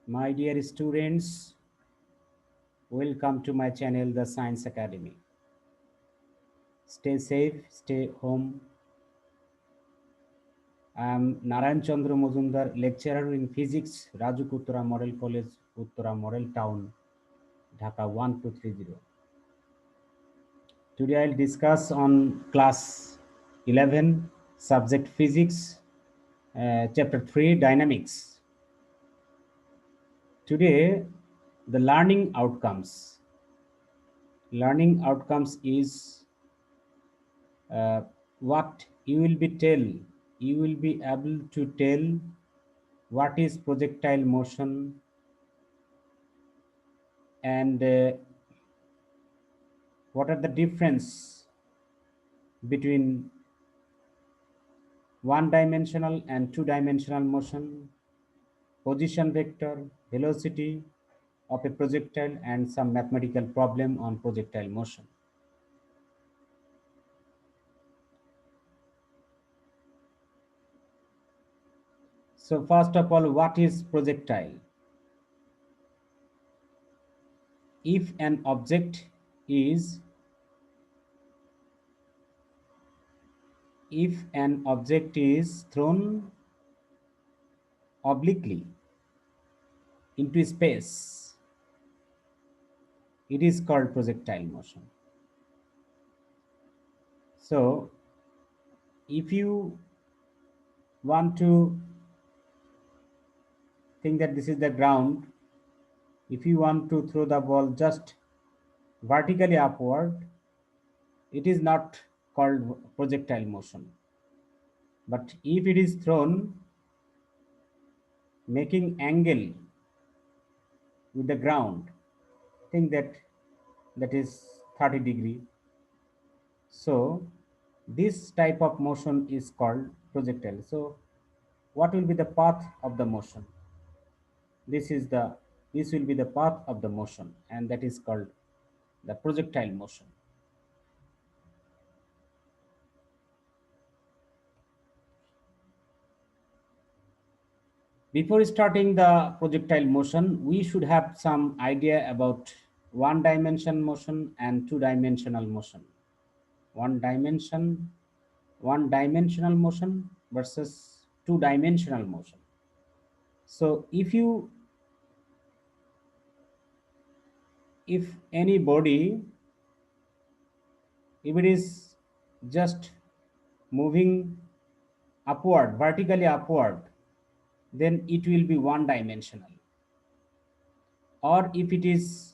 My dear students, welcome to my channel, The Science Academy. Stay safe, stay home. I am Narayan Chandra Mozumdar, lecturer in physics, Rajuk Uttara Model College, Uttara Model Town, Dhaka 1230. Today I'll discuss on class 11, subject physics, chapter 3, dynamics. Today, the learning outcomes. Learning outcomes is what you will be able to tell what is projectile motion and what are the difference between one dimensional and two dimensional motion, position vector, velocity of a projectile, and some mathematical problem on projectile motion. So first of all, what is projectile? If an object is if an object is thrown obliquely into space, it is called projectile motion. So if you want to think that this is the ground, if you want to throw the ball just vertically upward, it is not called projectile motion. But if it is thrown making angle with the ground, think that that is 30-degree. So this type of motion is called projectile. So what will be the path of the motion? This is the this will be the path of the motion, and that is called the projectile motion. Before starting the projectile motion, we should have some idea about one dimension motion and two dimensional motion. One dimension, one dimensional motion versus two dimensional motion. So if any body, if it is just moving upward, vertically upward, then it will be one dimensional. Or if it is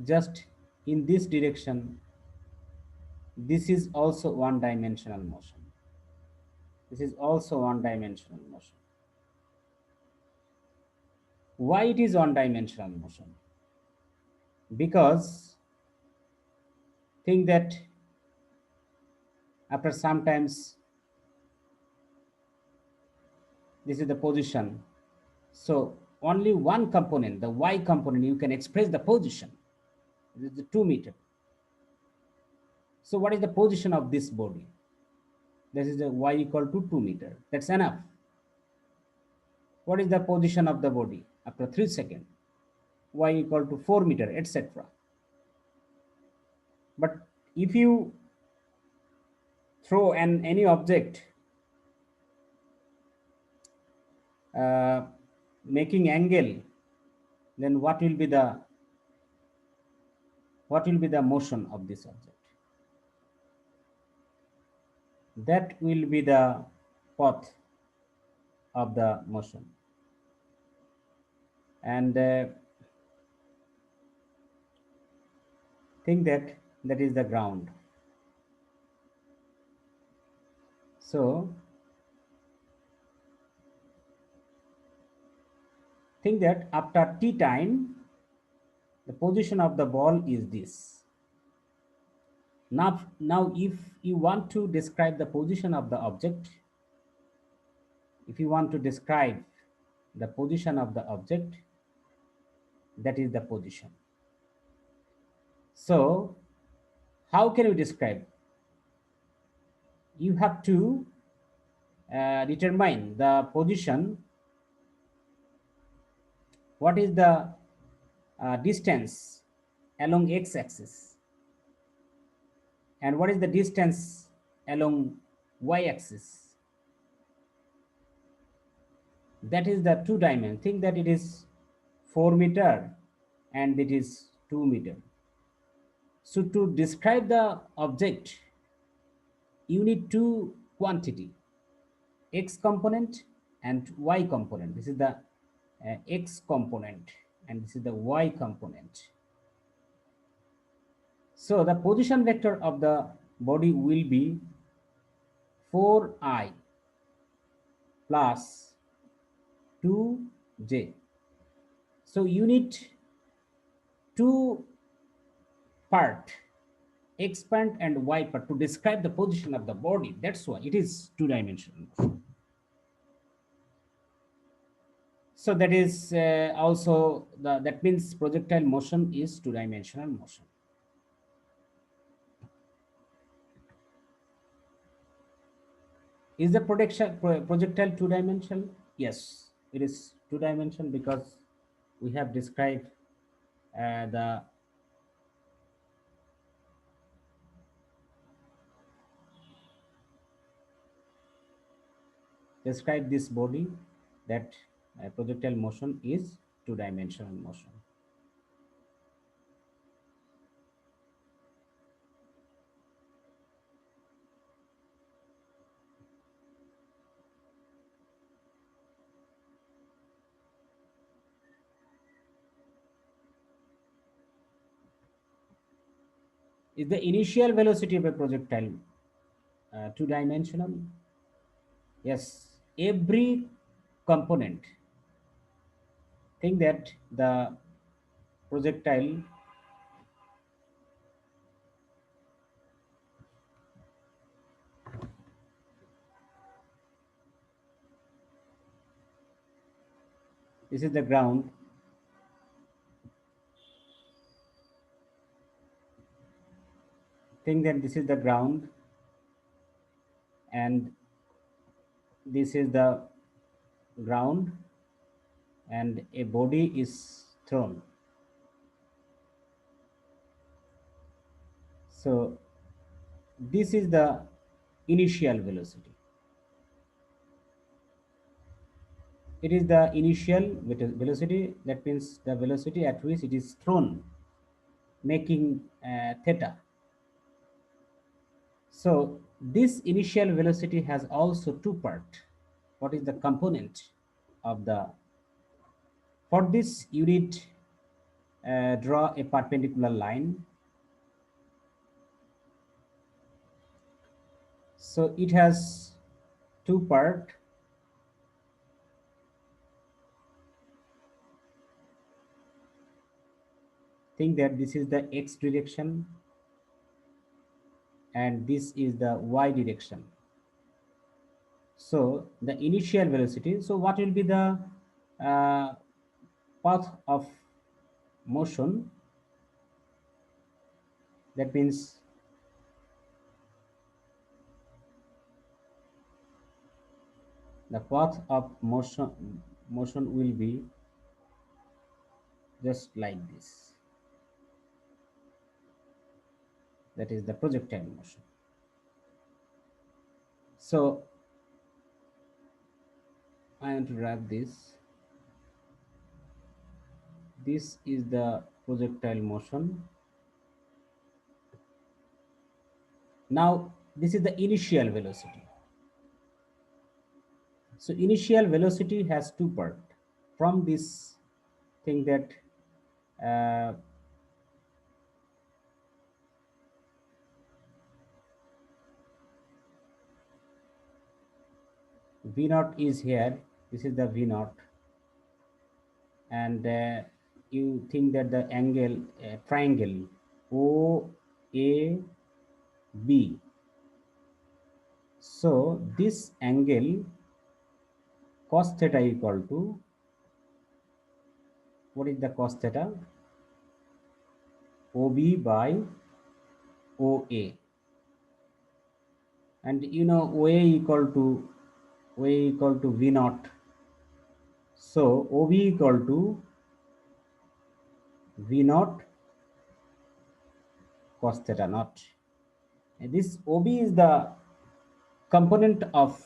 just in this direction, this is also one dimensional motion. This is also one dimensional motion. Why it is one dimensional motion? Because think that after sometimes this is the position. So only one component, the y component, you can express the position. This is the 2 meter. So what is the position of this body? This is the y equal to 2 meter. That's enough. What is the position of the body after 3 seconds? Y equal to 4 meter, etc. But if you throw any object uh, making angle, then what will be the motion of this object? That will be the path of the motion. And think that that is the ground. So think that after t time, the position of the ball is this. Now if you want to describe the position of the object, if you want to describe the position of the object, that is the position. So how can you describe? You have to determine the position. What is the distance along x-axis, and what is the distance along y-axis? That is the two dimension. Think that it is 4 meter and it is 2 meter. So to describe the object, you need two quantity, x component and y component. This is the x component and this is the y component. So the position vector of the body will be 4i plus 2j. So you need two part, x part and y part, to describe the position of the body. That's why it is two-dimensional motion. So that is also that means projectile motion is two-dimensional motion. Is the projectile two-dimensional? Yes, it is two-dimensional because we have described the describe this body, that projectile motion is two-dimensional motion. Is the initial velocity of a projectile two-dimensional? Yes, every component. Think that the projectile this is the ground. Think that this is the ground and this is the ground and a body is thrown. So this is the initial velocity. It is the initial velocity, that means the velocity at which it is thrown, making theta. So this initial velocity has also two parts. What is the component of the? For this, you need draw a perpendicular line. So it has two parts. Think that this is the x direction and this is the y direction. So the initial velocity. So what will be the path of motion? That means the path of motion will be just like this. That is the projectile motion. So I want to wrap this. This is the projectile motion. Now this is the initial velocity. So initial velocity has two parts. From this thing that V naught is here. This is the V naught, and you think that the angle triangle OAB. So this angle cos theta equal to, what is the cos theta? OB by OA. And you know OA equal to OA equal to V naught. So OB equal to V naught cos theta naught. And this OB is the component of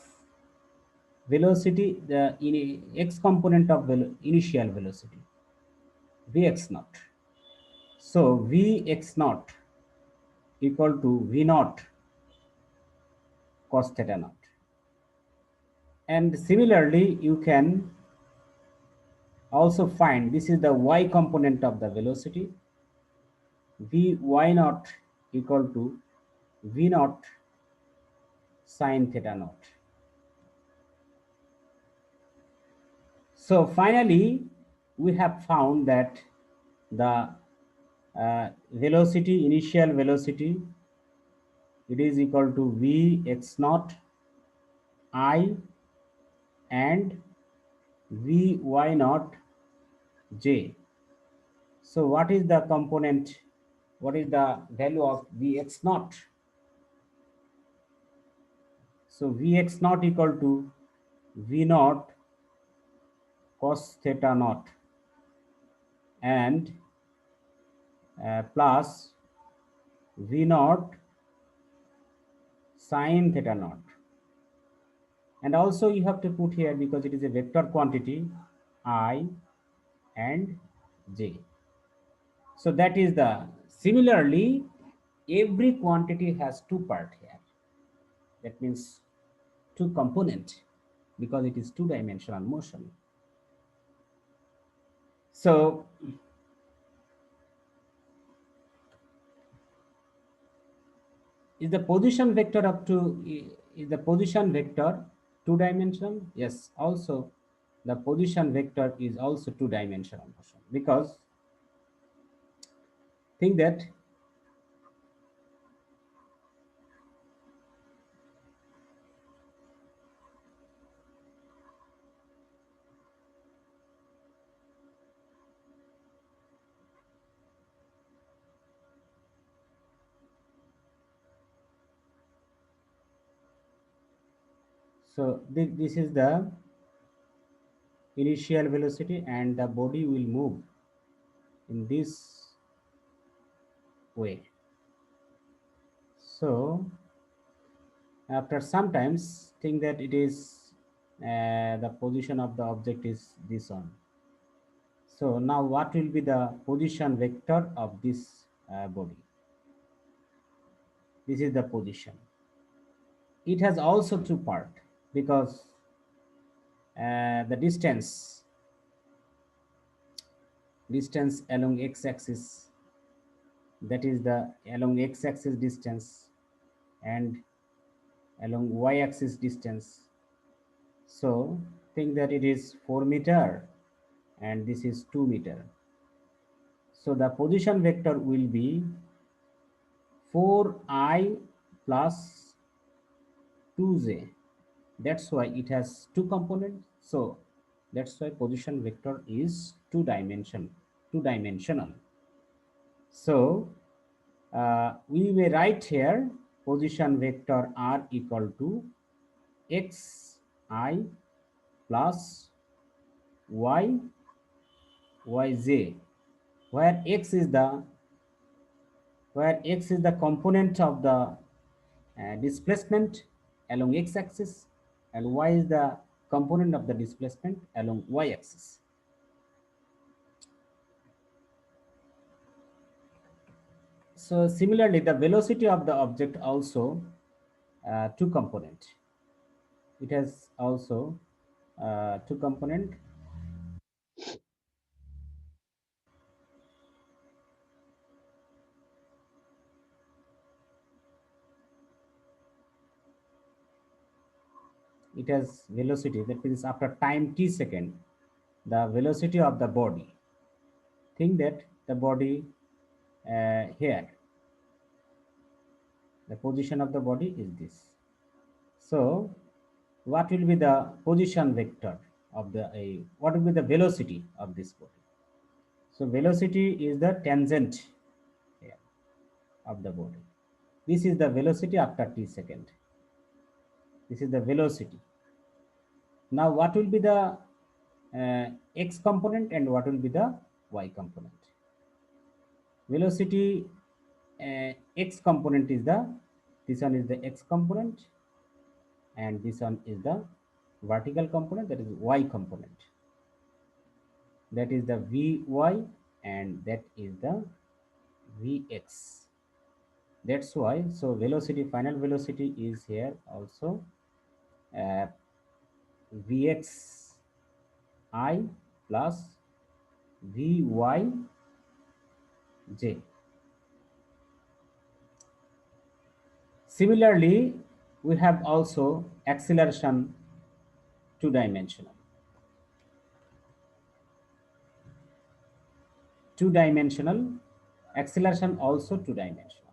velocity, the x component of initial velocity, Vx naught. So Vx naught equal to V naught cos theta naught. And similarly, you can also find this is the y component of the velocity, Vy naught equal to V naught sine theta naught. So finally, we have found that the velocity, initial velocity, it is equal to Vx naught I and Vy naught j. So what is the component? What is the value of Vx naught? So Vx naught equal to V naught cos theta naught and plus V naught sine theta naught. And also you have to put here, because it is a vector quantity, I and j. So that is the, similarly, every quantity has two part here. That means two component, because it is two-dimensional motion. So is the position vector up to, is the position vector two-dimensional? Yes, also the position vector is also two-dimensional motion, because think that so this is the initial velocity, and the body will move in this way. So after sometimes think that it is the position of the object is this one. So now what will be the position vector of this body? This is the position. It has also two part, because the distance along x-axis, that is the along x-axis distance, and along y-axis distance. So think that it is 4 meter and this is 2 meter. So the position vector will be 4i plus 2j. That's why it has two components. So that's why position vector is two-dimensional. So we may write here position vector r equal to xi plus yj, where x is the component of the displacement along x-axis, and y is the component of the displacement along y-axis. So similarly, the velocity of the object also two component. It has also two component. It has velocity, that means after time t second, the velocity of the body. Think that the body here, the position of the body is this. So what will be the position vector of the what will be the velocity of this body? So velocity is the tangent here of the body. This is the velocity after t second. This is the velocity. Now what will be the x component and what will be the y component? Velocity x component is the, this one is the x component, and this one is the vertical component, that is y component. That is the vy and that is the vx. That's why, so velocity, final velocity is here also uh, vx I plus vy j. Similarly, we have also acceleration two-dimensional. Two-dimensional acceleration also two-dimensional.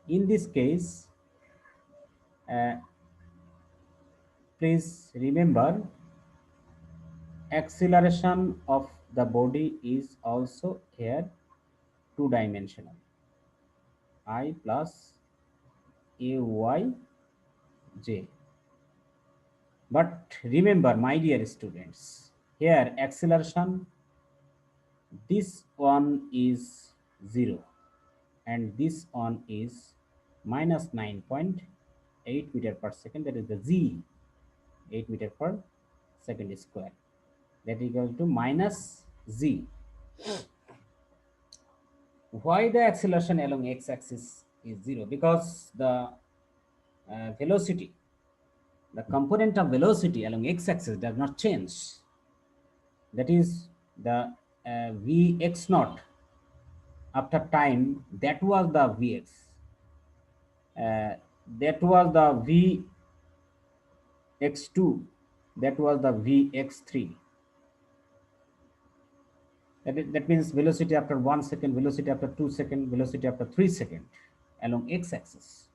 In this case, please remember acceleration of the body is also here two-dimensional. I plus ay j. But remember, my dear students, here acceleration, this one is 0 and this one is minus 9.8 meter per second, that is the z, 8 meter per second square, that equal to minus z. Why the acceleration along x-axis is 0? Because the velocity, the component of velocity along x-axis does not change. That is the vx naught after time, that was the vx. That was the vx2, that was the vx3. That means velocity after 1 second, velocity after 2 second, velocity after 3 second along x-axis.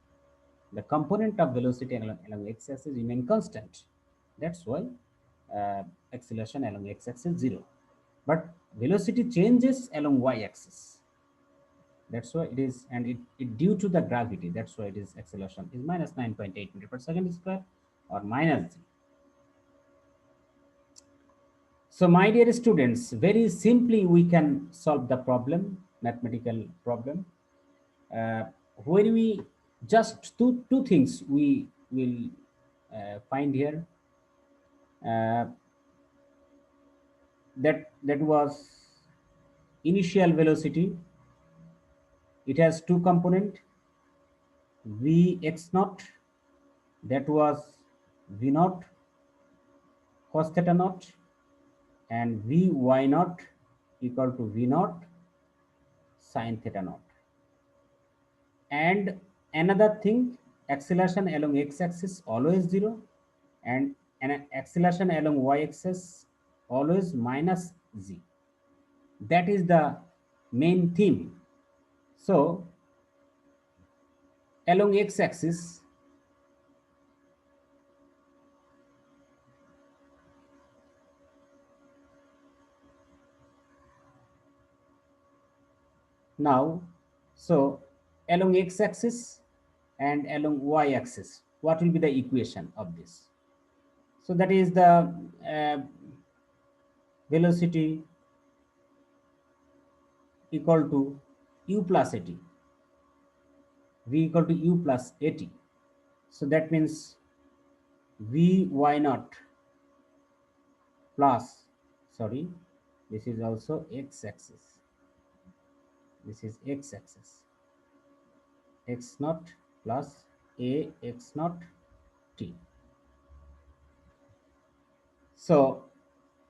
The component of velocity along x-axis remain constant. That's why acceleration along x-axis 0. But velocity changes along y-axis. That's why it is, and it due to the gravity, that's why it is acceleration is minus 9.8 meter per second square or minus g. So my dear students, very simply we can solve the problem, mathematical problem. When we just two things we will find here. That was initial velocity. It has two component, vx naught, that was v naught cos theta naught, and vy naught equal to v naught sin theta naught. And another thing, acceleration along x-axis always 0, and an acceleration along y-axis always minus z. That is the main theme. So along x-axis, now, so along x-axis and along y-axis, what will be the equation of this? So that is the velocity equal to u plus at, v equal to u plus at. So that means vy naught plus, sorry, this is also x-axis, this is x-axis, x naught plus a x naught t. So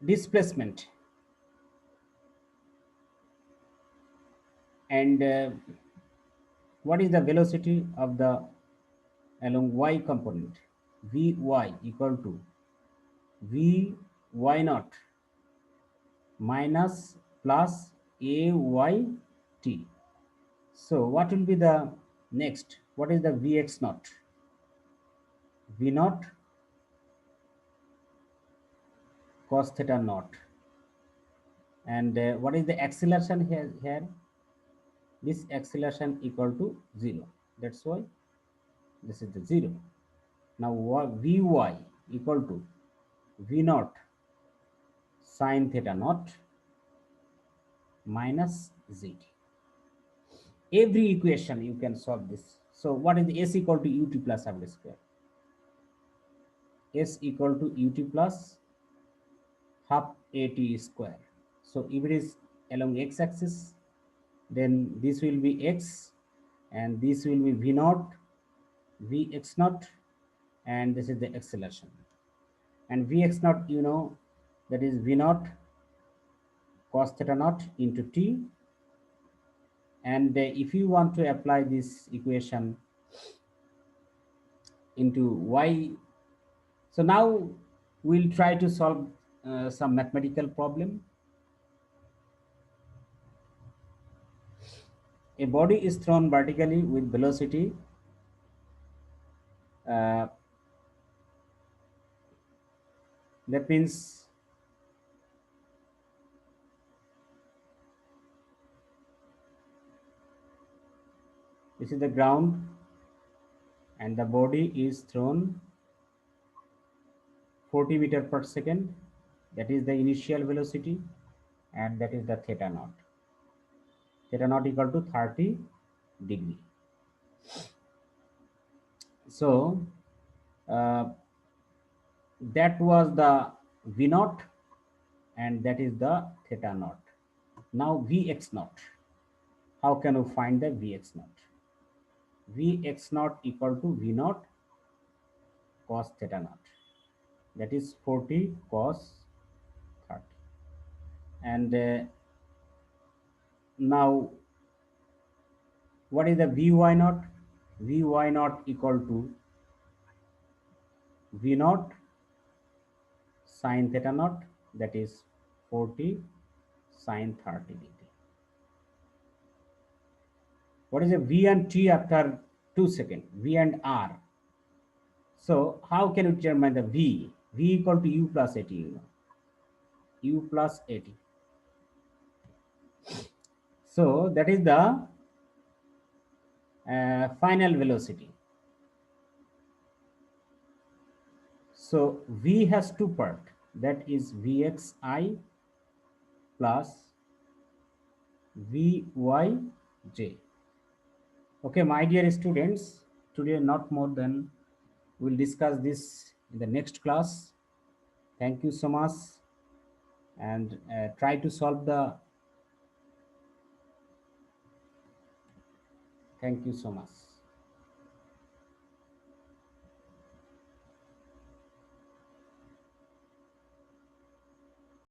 displacement and what is the velocity of the along y component? Vy equal to vy naught minus plus ay t. So what will be the next? What is the vx naught? V naught cos theta naught. And what is the acceleration here? This acceleration equal to 0. That's why this is the 0. Now Vy equal to V naught sine theta naught minus Z. Every equation you can solve this. So what is S equal to ut plus w square? S equal to ut plus half at square. So if it is along x-axis, then this will be x, and this will be v naught, vx naught, and this is the acceleration. And vx naught, you know, that is v naught cos theta naught into t. And if you want to apply this equation into y, so now we'll try to solve some mathematical problem. A body is thrown vertically with velocity uh, that means this is the ground and the body is thrown 40 meter per second. That is the initial velocity, and that is the theta naught. Theta naught equal to 30 degree. So uh, that was the v naught, and that is the theta naught. Now vx naught. How can you find the vx naught? Vx naught equal to v naught cos theta naught. That is 40 cos 30. And now what is the Vy naught? Vy naught equal to V naught sine theta naught, that is 40 sine 30 degree. What is a V and T after 2 seconds? V and R. So how can you determine the V? V equal to U plus AT, you know. U plus AT. So that is the final velocity. So V has two parts, that is Vxi plus Vyj. Okay, my dear students, today not more than we'll discuss this in the next class. Thank you so much, and try to solve the. Thank you so much.